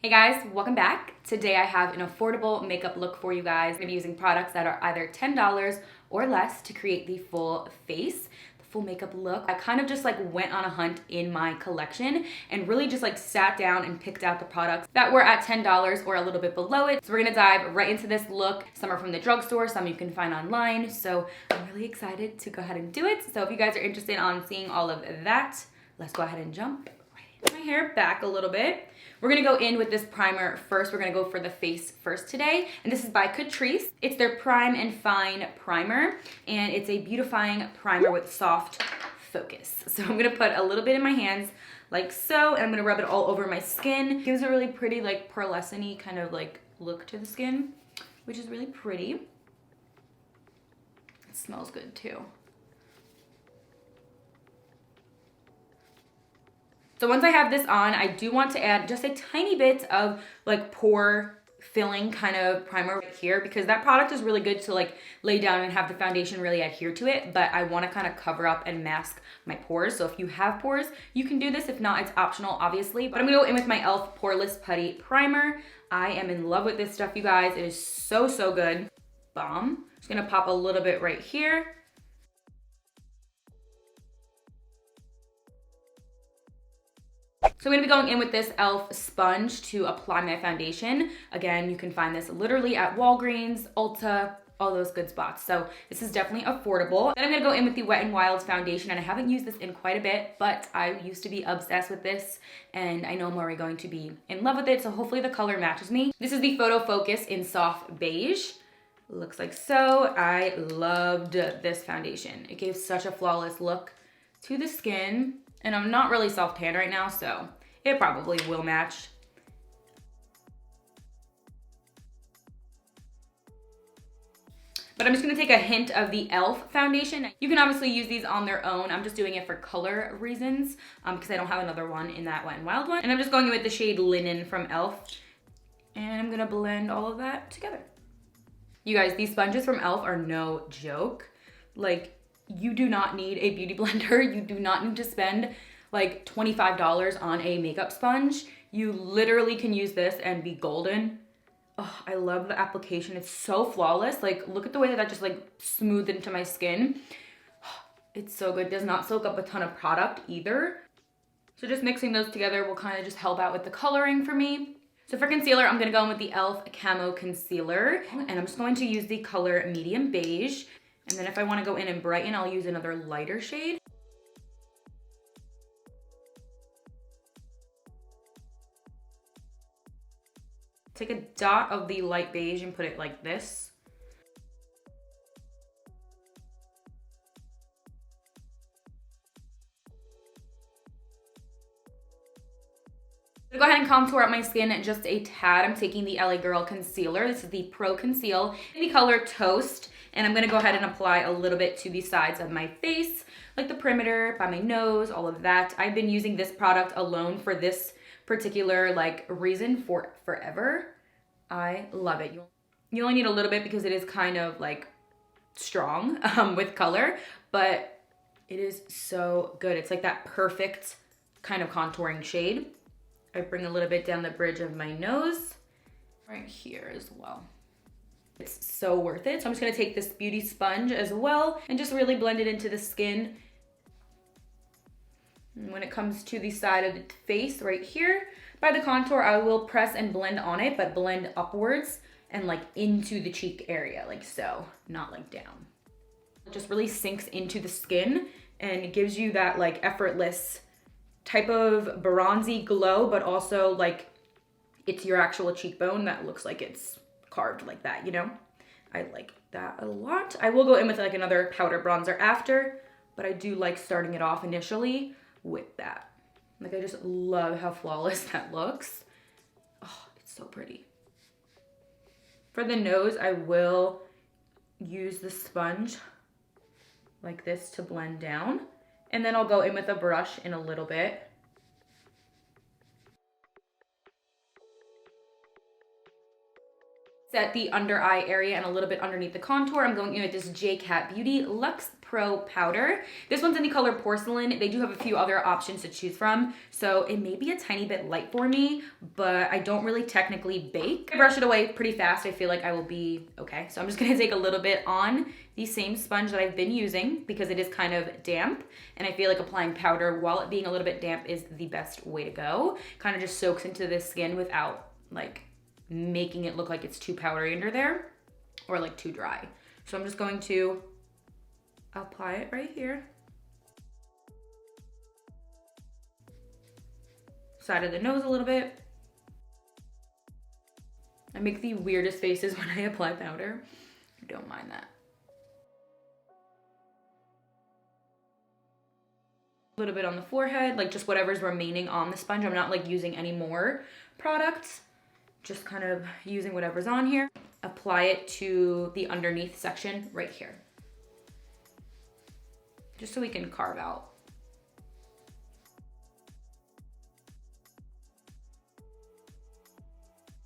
Hey guys, welcome back. Today I have an affordable makeup look for you guys. I'm gonna be using products that are either $10 or less to create the full face, the full makeup look. I kind of just went on a hunt in my collection and really just sat down and picked out the products that were at $10 or a little bit below it. So we're gonna dive right into this look. Some are from the drugstore, some you can find online. So I'm really excited to go ahead and do it. So if you guys are interested on seeing all of that, let's go ahead and jump right in. My hair back a little bit. We're gonna go in with this primer first. We're gonna go for the face first today. And this is by Catrice. It's their Prime and Fine primer. And it's a beautifying primer with soft focus. So I'm gonna put a little bit in my hands like so, and I'm gonna rub it all over my skin. It gives a really pretty pearlescent-y kind of look to the skin, which is really pretty. It smells good too. So once I have this on, I do want to add just a tiny bit of pore filling kind of primer right here, because that product is really good to lay down and have the foundation really adhere to it, but I want to kind of cover up and mask my pores. So if you have pores, you can do this. If not, it's optional, obviously. But I'm gonna go in with my e.l.f. Poreless Putty Primer. I am in love with this stuff, you guys. It is so, so good. Bomb. Just gonna pop a little bit right here. So I'm gonna be going in with this e.l.f. sponge to apply my foundation. Again, you can find this literally at Walgreens, Ulta, all those good spots. So this is definitely affordable. Then I'm gonna go in with the Wet n Wild foundation, and I haven't used this in quite a bit, but I used to be obsessed with this, and I know I'm already going to be in love with it, so hopefully the color matches me. This is the Photo Focus in Soft Beige. Looks like so. I loved this foundation. It gave such a flawless look to the skin. And I'm not really self-tan right now, so it probably will match. But I'm just gonna take a hint of the e.l.f. foundation. You can obviously use these on their own. I'm just doing it for color reasons because I don't have another one in that Wet n Wild one. And I'm just going in with the shade Linen from e.l.f. And I'm gonna blend all of that together. You guys, these sponges from e.l.f. are no joke. You do not need a beauty blender. You do not need to spend $25 on a makeup sponge. You literally can use this and be golden. Oh, I love the application. It's so flawless. Look at the way that just smoothed into my skin. It's so good. It does not soak up a ton of product either. So just mixing those together will kind of just help out with the coloring for me. So for concealer, I'm gonna go in with the e.l.f. Camo Concealer, and I'm just going to use the color Medium Beige. And then if I want to go in and brighten, I'll use another lighter shade. Take a dot of the light beige and put it like this. To go ahead and contour out my skin just a tad, I'm taking the LA Girl Concealer. This is the Pro Conceal in the color Toast. And I'm gonna go ahead and apply a little bit to the sides of my face, like the perimeter, by my nose, all of that. I've been using this product alone for this particular reason for forever. I love it. You only need a little bit because it is kind of strong with color, but it is so good. It's that perfect kind of contouring shade. I bring a little bit down the bridge of my nose, right here as well. It's so worth it. So I'm just gonna take this beauty sponge as well and just really blend it into the skin. And when it comes to the side of the face right here, by the contour, I will press and blend on it, but blend upwards and into the cheek area, like so, not down. It just really sinks into the skin and it gives you that effortless type of bronzy glow, but also it's your actual cheekbone that looks like it's carved like that, you know? I like that a lot. I will go in with another powder bronzer after, but I do like starting it off initially with that. I just love how flawless that looks. Oh, it's so pretty. For the nose, I will use the sponge like this to blend down, and then I'll go in with a brush in a little bit. Set the under eye area and a little bit underneath the contour. I'm going in with this JCat Beauty Luxe Pro powder. This one's in the color Porcelain. They do have a few other options to choose from, so it may be a tiny bit light for me, but I don't really technically bake. I brush it away pretty fast. I feel like I will be okay. So I'm just gonna take a little bit on the same sponge that I've been using because it is kind of damp, and I feel like applying powder while it being a little bit damp is the best way to go. Kind of just soaks into the skin without like making it look like it's too powdery under there or like too dry. So I'm just going to apply it right here. Side of the nose a little bit. I make the weirdest faces when I apply powder. I don't mind that. A little bit on the forehead, like just whatever's remaining on the sponge. I'm not like using any more products. Just kind of using whatever's on here. Apply it to the underneath section right here. Just so we can carve out.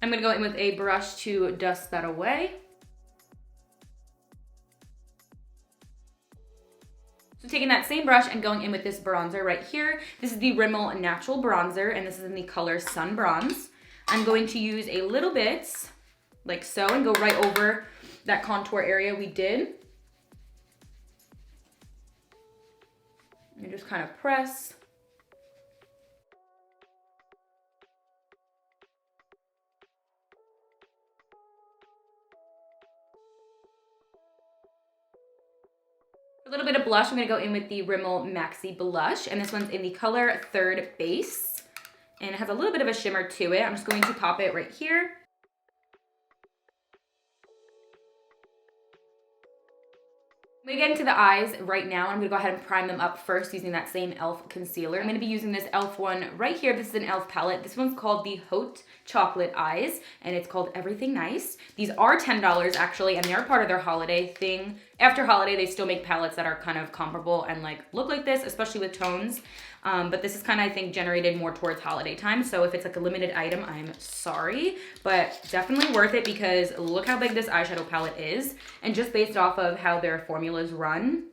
I'm gonna go in with a brush to dust that away. So taking that same brush and going in with this bronzer right here. This is the Rimmel Natural Bronzer, and this is in the color Sun Bronze. I'm going to use a little bit, like so, and go right over that contour area we did. And just kind of press. A little bit of blush, I'm gonna go in with the Rimmel Maxi Blush, and this one's in the color Third Base. And it has a little bit of a shimmer to it. I'm just going to pop it right here. I'm gonna get into the eyes right now. I'm gonna go ahead and prime them up first using that same e.l.f. concealer. I'm gonna be using this e.l.f. one right here. This is an e.l.f. palette. This one's called the Haute Chocolate Eyes, and it's called Everything Nice. These are $10 actually, and they're part of their holiday thing. After holiday, they still make palettes that are kind of comparable and like look like this, especially with tones. But this is kind of, I think, generated more towards holiday time. So if it's like a limited item, I'm sorry, but definitely worth it because look how big this eyeshadow palette is. And just based off of how their formulas run,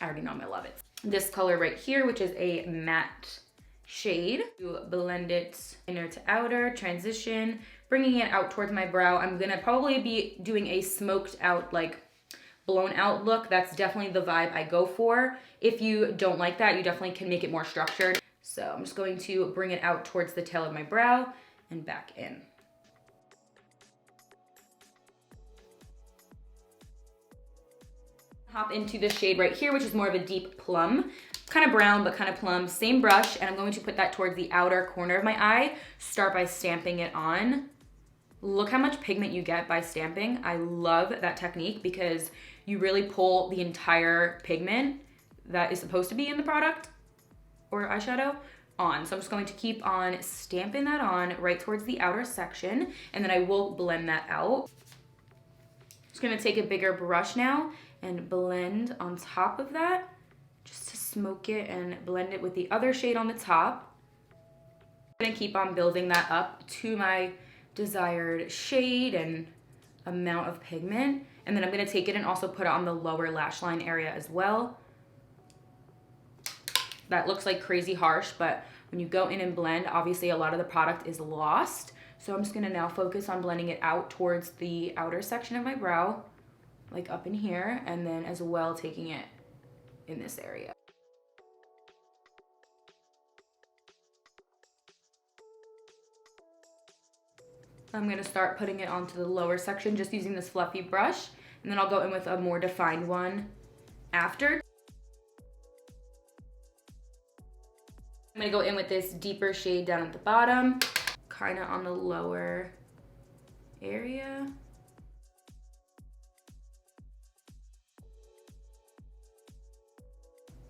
I already know I'm gonna love it. This color right here, which is a matte shade, to blend it inner to outer, transition, bringing it out towards my brow. I'm gonna probably be doing a smoked out, like blown out look. That's definitely the vibe I go for. If you don't like that, you definitely can make it more structured. So I'm just going to bring it out towards the tail of my brow and back in. Hop into this shade right here, which is more of a deep plum, kind of brown, but kind of plum. Same brush, and I'm going to put that towards the outer corner of my eye. Start by stamping it on. Look how much pigment you get by stamping. I love that technique because you really pull the entire pigment that is supposed to be in the product or eyeshadow on. So I'm just going to keep on stamping that on right towards the outer section, and then I will blend that out. Just gonna take a bigger brush now and blend on top of that just to smoke it and blend it with the other shade on the top. I'm gonna keep on building that up to my desired shade and amount of pigment, and then I'm gonna take it and also put it on the lower lash line area as well. That looks like crazy harsh, but when you go in and blend, obviously a lot of the product is lost. So I'm just gonna now focus on blending it out towards the outer section of my brow, like up in here, and then as well taking it in this area. I'm gonna start putting it onto the lower section just using this fluffy brush, and then I'll go in with a more defined one after. I'm gonna go in with this deeper shade down at the bottom, kind of on the lower area.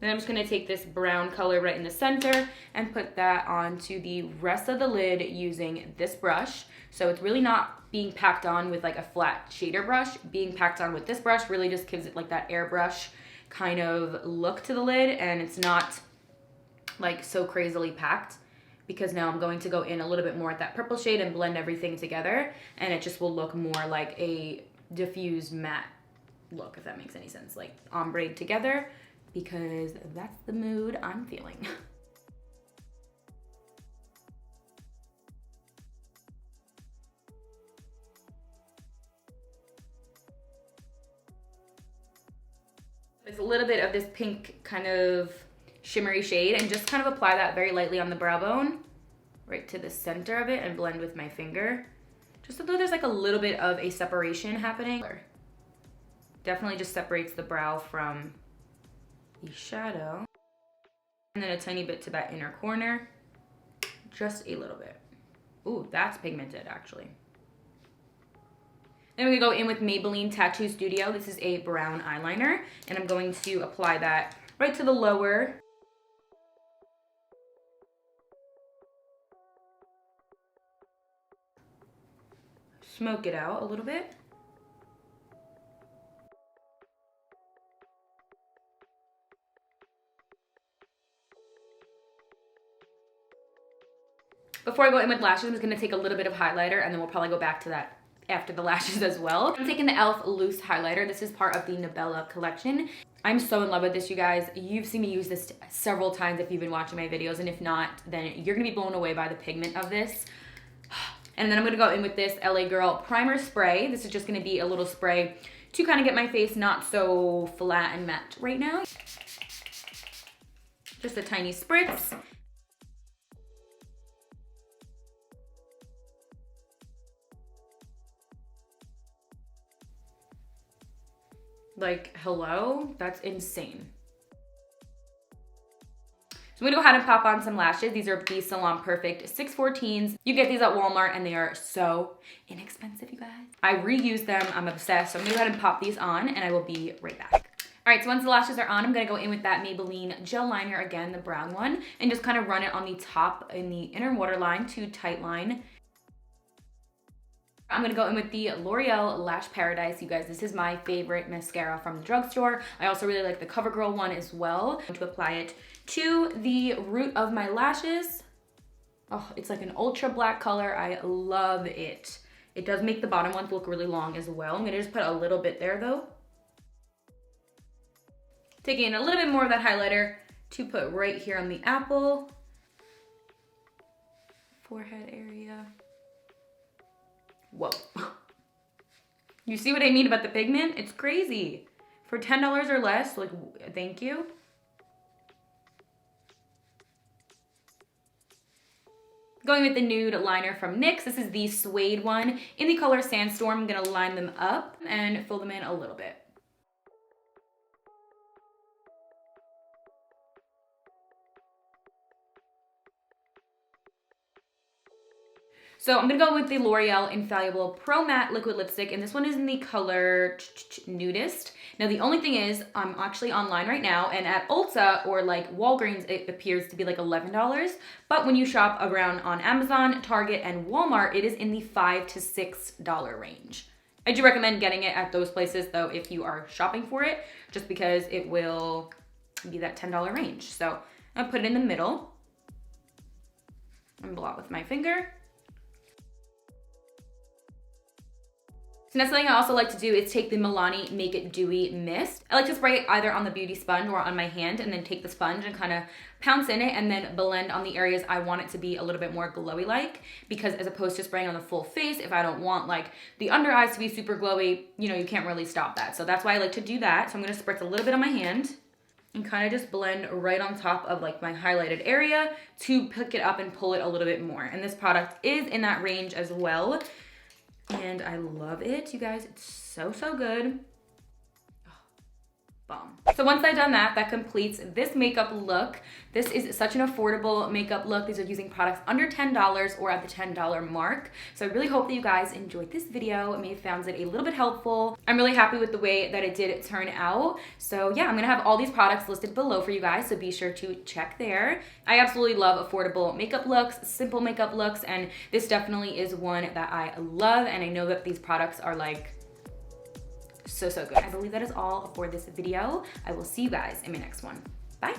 Then I'm just gonna take this brown color right in the center and put that onto the rest of the lid using this brush. So it's really not being packed on with like a flat shader brush. Being packed on with this brush really just gives it like that airbrush kind of look to the lid, and it's not like so crazily packed because now I'm going to go in a little bit more at that purple shade and blend everything together, and it just will look more like a diffused matte look, if that makes any sense, like ombre together, because that's the mood I'm feeling. There's a little bit of this pink kind of shimmery shade, and just kind of apply that very lightly on the brow bone, right to the center of it, and blend with my finger. Just so there's like a little bit of a separation happening. Definitely just separates the brow from the shadow. And then a tiny bit to that inner corner, just a little bit. Ooh, that's pigmented actually. Then we go in with Maybelline Tattoo Studio. This is a brown eyeliner, and I'm going to apply that right to the lower. Smoke it out a little bit. Before I go in with lashes, I'm just gonna take a little bit of highlighter, and then we'll probably go back to that after the lashes as well. I'm taking the e.l.f. loose highlighter. This is part of the Nabella collection. I'm so in love with this, you guys. You've seen me use this several times if you've been watching my videos, and if not, then you're gonna be blown away by the pigment of this. And then I'm gonna go in with this LA Girl primer spray. This is just gonna be a little spray to kind of get my face not so flat and matte right now. Just a tiny spritz. Like, hello? That's insane. So I'm gonna go ahead and pop on some lashes. These are the Salon Perfect 614s. You get these at Walmart, and they are so inexpensive, you guys. I reuse them, I'm obsessed. So I'm gonna go ahead and pop these on, and I will be right back. All right, so once the lashes are on, I'm gonna go in with that Maybelline gel liner, again, the brown one, and just kind of run it on the top in the inner waterline to tight line. I'm gonna go in with the L'Oreal Lash Paradise. You guys, this is my favorite mascara from the drugstore. I also really like the CoverGirl one as well. I'm going to apply it to the root of my lashes. Oh, it's like an ultra black color. I love it. It does make the bottom ones look really long as well. I'm gonna just put a little bit there though. Taking a little bit more of that highlighter to put right here on the apple. Forehead area. Whoa. You see what I mean about the pigment? It's crazy. For $10 or less, like, thank you. Going with the nude liner from NYX. This is the suede one in the color Sandstorm. I'm gonna line them up and fill them in a little bit. So I'm gonna go with the L'Oreal Infallible Pro Matte Liquid Lipstick, and this one is in the color Nudist. Now the only thing is, I'm actually online right now, and at Ulta or like Walgreens, it appears to be like $11. But when you shop around on Amazon, Target, and Walmart, it is in the $5 to $6 range. I do recommend getting it at those places though if you are shopping for it, just because it will be that $10 range. So I'll put it in the middle and blot with my finger. So next thing I also like to do is take the Milani Make It Dewy Mist. I like to spray it either on the beauty sponge or on my hand, and then take the sponge and kind of pounce in it and then blend on the areas I want it to be a little bit more glowy like, because as opposed to spraying on the full face, if I don't want like the under eyes to be super glowy, you know, you can't really stop that. So that's why I like to do that. So I'm gonna spritz a little bit on my hand and kind of just blend right on top of like my highlighted area to pick it up and pull it a little bit more. And this product is in that range as well. And I love it, you guys. It's so, so good. Oh, bomb. So once I've done that, that completes this makeup look. This is such an affordable makeup look. These are using products under $10 or at the $10 mark. So I really hope that you guys enjoyed this video. I may have found it a little bit helpful. I'm really happy with the way that it did turn out. So yeah, I'm gonna have all these products listed below for you guys, so be sure to check there. I absolutely love affordable makeup looks, simple makeup looks, and this definitely is one that I love, and I know that these products are like so, so good. I believe that is all for this video. I will see you guys in my next one. Bye.